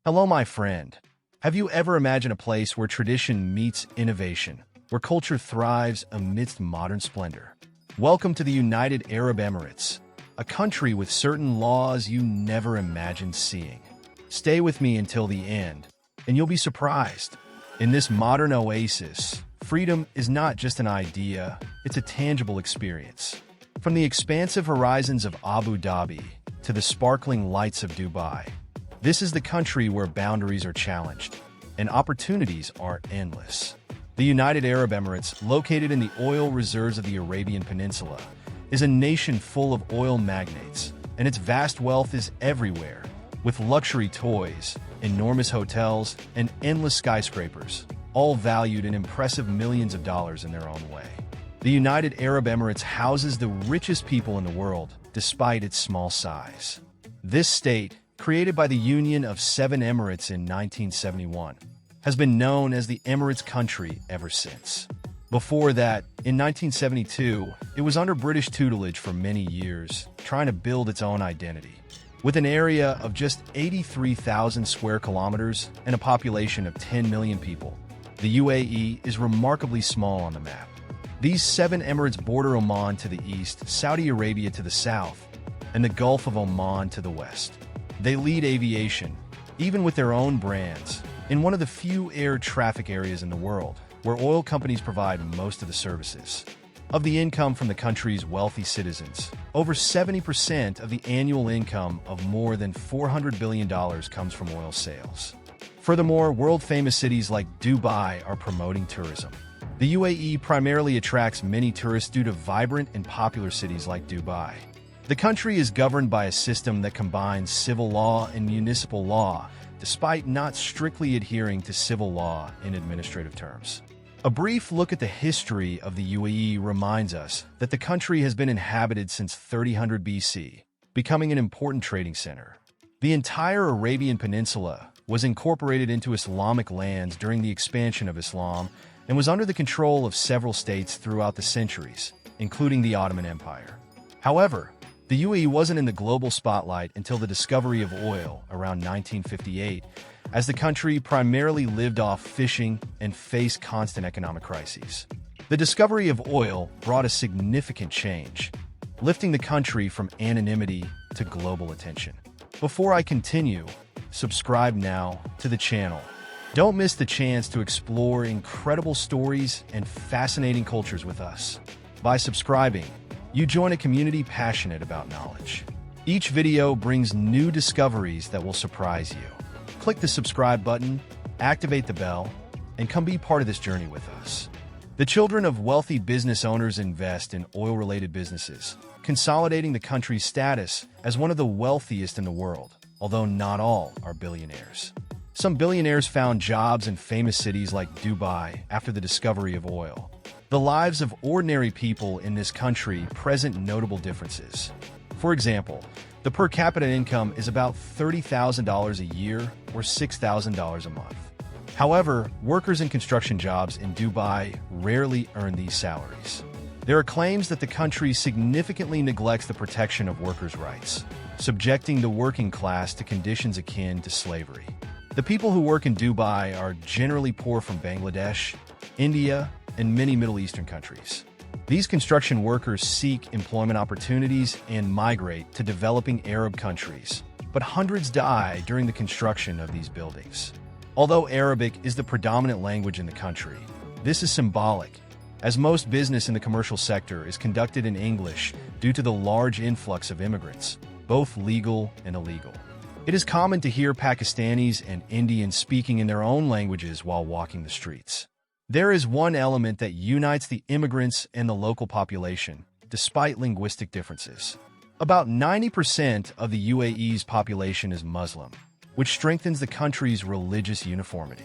Hello, my friend. Have you ever imagined a place where tradition meets innovation, where culture thrives amidst modern splendor? Welcome to the United Arab Emirates, a country with certain laws you never imagined seeing. Stay with me until the end, and you'll be surprised. In this modern oasis, freedom is not just an idea, it's a tangible experience. From the expansive horizons of Abu Dhabi to the sparkling lights of Dubai, this is the country where boundaries are challenged and opportunities are endless. The United Arab Emirates, located in the oil reserves of the Arabian Peninsula, is a nation full of oil magnates, and its vast wealth is everywhere, with luxury toys, enormous hotels, and endless skyscrapers, all valued in impressive millions of dollars in their own way. The United Arab Emirates houses the richest people in the world, despite its small size. This state, created by the Union of Seven Emirates in 1971, has been known as the Emirates country ever since. Before that, in 1972, it was under British tutelage for many years, trying to build its own identity. With an area of just 83,000 square kilometers and a population of 10 million people, the UAE is remarkably small on the map. These seven Emirates border Oman to the east, Saudi Arabia to the south, and the Gulf of Oman to the west. They lead aviation, even with their own brands, in one of the few air traffic areas in the world, where oil companies provide most of the services. Of the income from the country's wealthy citizens, over 70% of the annual income of more than $400 billion comes from oil sales. Furthermore, world-famous cities like Dubai are promoting tourism. The UAE primarily attracts many tourists due to vibrant and popular cities like Dubai. The country is governed by a system that combines civil law and municipal law, despite not strictly adhering to civil law in administrative terms. A brief look at the history of the UAE reminds us that the country has been inhabited since 3000 BC, becoming an important trading center. The entire Arabian Peninsula was incorporated into Islamic lands during the expansion of Islam and was under the control of several states throughout the centuries, including the Ottoman Empire. However, the UAE wasn't in the global spotlight until the discovery of oil around 1958, as the country primarily lived off fishing and faced constant economic crises. The discovery of oil brought a significant change, lifting the country from anonymity to global attention. Before I continue, subscribe now to the channel. Don't miss the chance to explore incredible stories and fascinating cultures with us. By subscribing, you join a community passionate about knowledge. Each video brings new discoveries that will surprise you. Click the subscribe button, activate the bell, and come be part of this journey with us. The children of wealthy business owners invest in oil-related businesses, consolidating the country's status as one of the wealthiest in the world, although not all are billionaires. Some billionaires found jobs in famous cities like Dubai after the discovery of oil. The lives of ordinary people in this country present notable differences. For example, the per capita income is about $30,000 a year or $6,000 a month. However, workers in construction jobs in Dubai rarely earn these salaries. There are claims that the country significantly neglects the protection of workers' rights, subjecting the working class to conditions akin to slavery. The people who work in Dubai are generally poor from Bangladesh, India, and many Middle Eastern countries. These construction workers seek employment opportunities and migrate to developing Arab countries, but hundreds die during the construction of these buildings. Although Arabic is the predominant language in the country, this is symbolic, as most business in the commercial sector is conducted in English due to the large influx of immigrants, both legal and illegal. It is common to hear Pakistanis and Indians speaking in their own languages while walking the streets. There is one element that unites the immigrants and the local population, despite linguistic differences. About 90% of the UAE's population is Muslim, which strengthens the country's religious uniformity.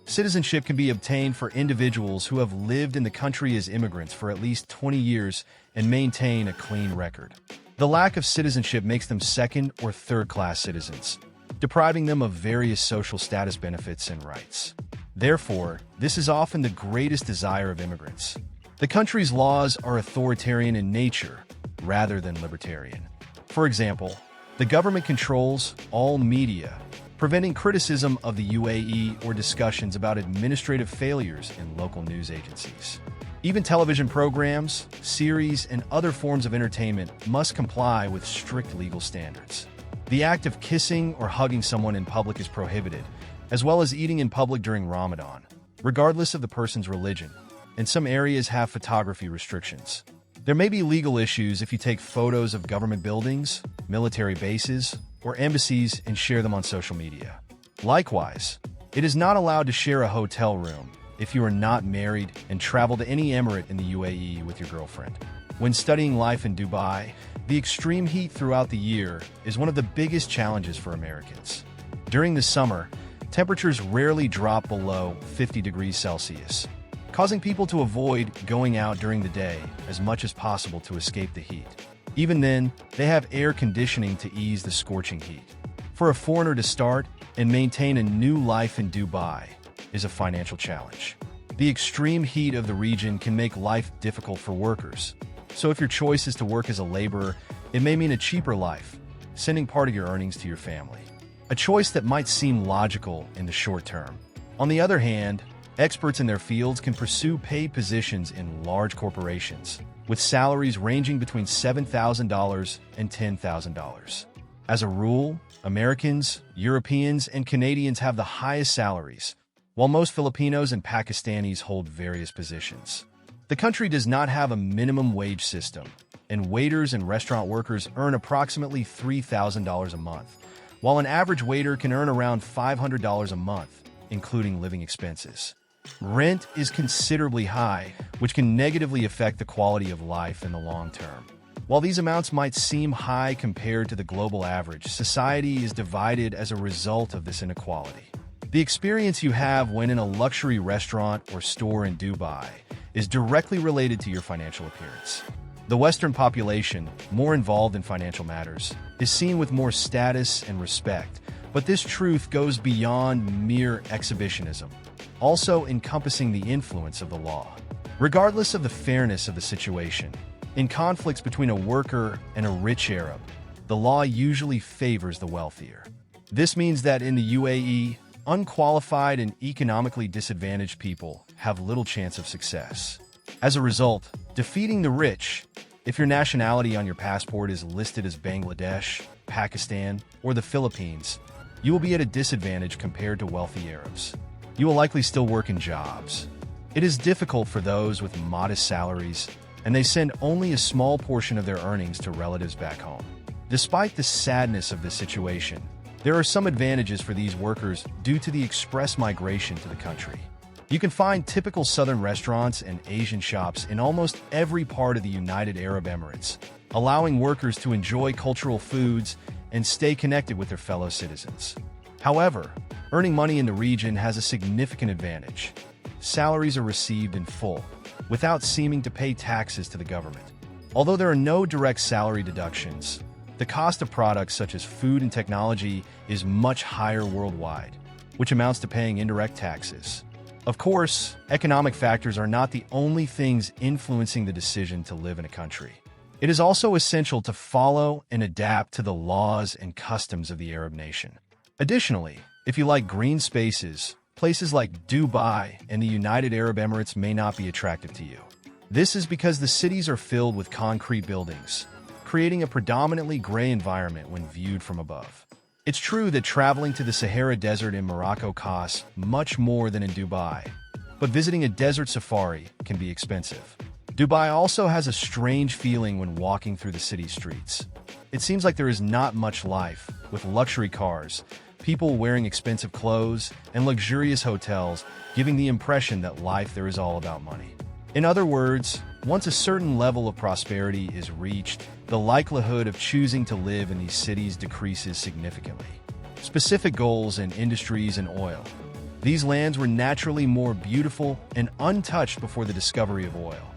Citizenship can be obtained for individuals who have lived in the country as immigrants for at least 20 years and maintain a clean record. The lack of citizenship makes them second- or third-class citizens, depriving them of various social status benefits and rights. Therefore, this is often the greatest desire of immigrants. The country's laws are authoritarian in nature rather than libertarian. For example, the government controls all media, preventing criticism of the UAE or discussions about administrative failures in local news agencies. Even television programs, series, and other forms of entertainment must comply with strict legal standards. The act of kissing or hugging someone in public is prohibited, as well as eating in public during Ramadan, regardless of the person's religion, and some areas have photography restrictions. There may be legal issues if you take photos of government buildings, military bases, or embassies and share them on social media. Likewise, it is not allowed to share a hotel room if you are not married and travel to any emirate in the UAE with your girlfriend. When studying life in Dubai, the extreme heat throughout the year is one of the biggest challenges for Americans. During the summer, temperatures rarely drop below 50 degrees Celsius, causing people to avoid going out during the day as much as possible to escape the heat. Even then, they have air conditioning to ease the scorching heat. For a foreigner to start and maintain a new life in Dubai is a financial challenge. The extreme heat of the region can make life difficult for workers. So if your choice is to work as a laborer, it may mean a cheaper life, sending part of your earnings to your family. A choice that might seem logical in the short term. On the other hand, experts in their fields can pursue paid positions in large corporations, with salaries ranging between $7,000 and $10,000. As a rule, Americans, Europeans, and Canadians have the highest salaries, while most Filipinos and Pakistanis hold various positions. The country does not have a minimum wage system, and waiters and restaurant workers earn approximately $3,000 a month, while an average waiter can earn around $500 a month, including living expenses. Rent is considerably high, which can negatively affect the quality of life in the long term. While these amounts might seem high compared to the global average, society is divided as a result of this inequality. The experience you have when in a luxury restaurant or store in Dubai is directly related to your financial appearance. The Western population, more involved in financial matters, is seen with more status and respect, but this truth goes beyond mere exhibitionism, also encompassing the influence of the law. Regardless of the fairness of the situation, in conflicts between a worker and a rich Arab, the law usually favors the wealthier. This means that in the UAE, unqualified and economically disadvantaged people have little chance of success. As a result, defeating the rich, if your nationality on your passport is listed as Bangladesh, Pakistan, or the Philippines, you will be at a disadvantage compared to wealthy Arabs. You will likely still work in jobs. It is difficult for those with modest salaries, and they send only a small portion of their earnings to relatives back home. Despite the sadness of this situation, there are some advantages for these workers due to the express migration to the country. You can find typical Southern restaurants and Asian shops in almost every part of the United Arab Emirates, allowing workers to enjoy cultural foods and stay connected with their fellow citizens. However, earning money in the region has a significant advantage. Salaries are received in full, without seeming to pay taxes to the government. Although there are no direct salary deductions, the cost of products such as food and technology is much higher worldwide, which amounts to paying indirect taxes. Of course, economic factors are not the only things influencing the decision to live in a country. It is also essential to follow and adapt to the laws and customs of the Arab nation. Additionally, if you like green spaces, places like Dubai and the United Arab Emirates may not be attractive to you. This is because the cities are filled with concrete buildings, creating a predominantly gray environment when viewed from above. It's true that traveling to the Sahara Desert in Morocco costs much more than in Dubai, but visiting a desert safari can be expensive. Dubai also has a strange feeling when walking through the city streets. It seems like there is not much life, with luxury cars, people wearing expensive clothes, and luxurious hotels, giving the impression that life there is all about money. In other words, once a certain level of prosperity is reached, the likelihood of choosing to live in these cities decreases significantly. Specific goals in industries and oil. These lands were naturally more beautiful and untouched before the discovery of oil.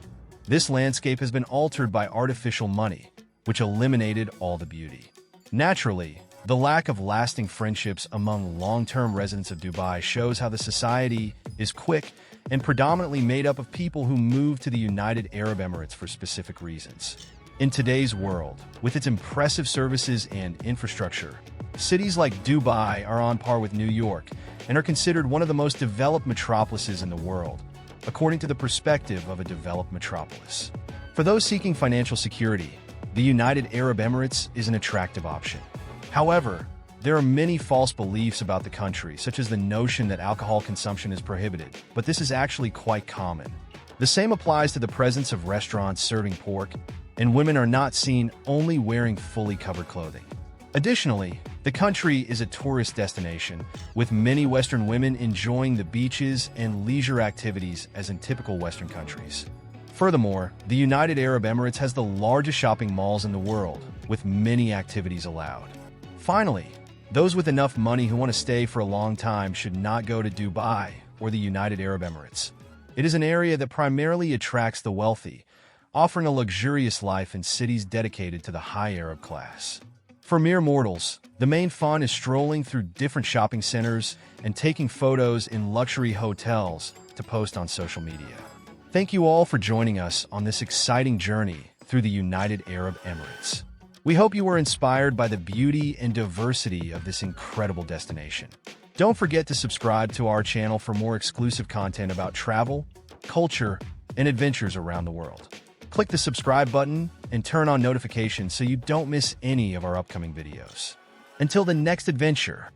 This landscape has been altered by artificial money, which eliminated all the beauty. Naturally, the lack of lasting friendships among long-term residents of Dubai shows how the society is quick and predominantly made up of people who move to the United Arab Emirates for specific reasons. In today's world, with its impressive services and infrastructure, cities like Dubai are on par with New York and are considered one of the most developed metropolises in the world, according to the perspective of a developed metropolis. For those seeking financial security, the United Arab Emirates is an attractive option. However, there are many false beliefs about the country, such as the notion that alcohol consumption is prohibited, but this is actually quite common. The same applies to the presence of restaurants serving pork, and women are not seen only wearing fully covered clothing. Additionally, the country is a tourist destination, with many Western women enjoying the beaches and leisure activities as in typical Western countries. Furthermore, the United Arab Emirates has the largest shopping malls in the world, with many activities allowed. Finally, those with enough money who want to stay for a long time should not go to Dubai or the United Arab Emirates. It is an area that primarily attracts the wealthy, offering a luxurious life in cities dedicated to the high Arab class. For mere mortals, the main fun is strolling through different shopping centers and taking photos in luxury hotels to post on social media. Thank you all for joining us on this exciting journey through the United Arab Emirates. We hope you were inspired by the beauty and diversity of this incredible destination. Don't forget to subscribe to our channel for more exclusive content about travel, culture, and adventures around the world. Click the subscribe button and turn on notifications so you don't miss any of our upcoming videos. Until the next adventure,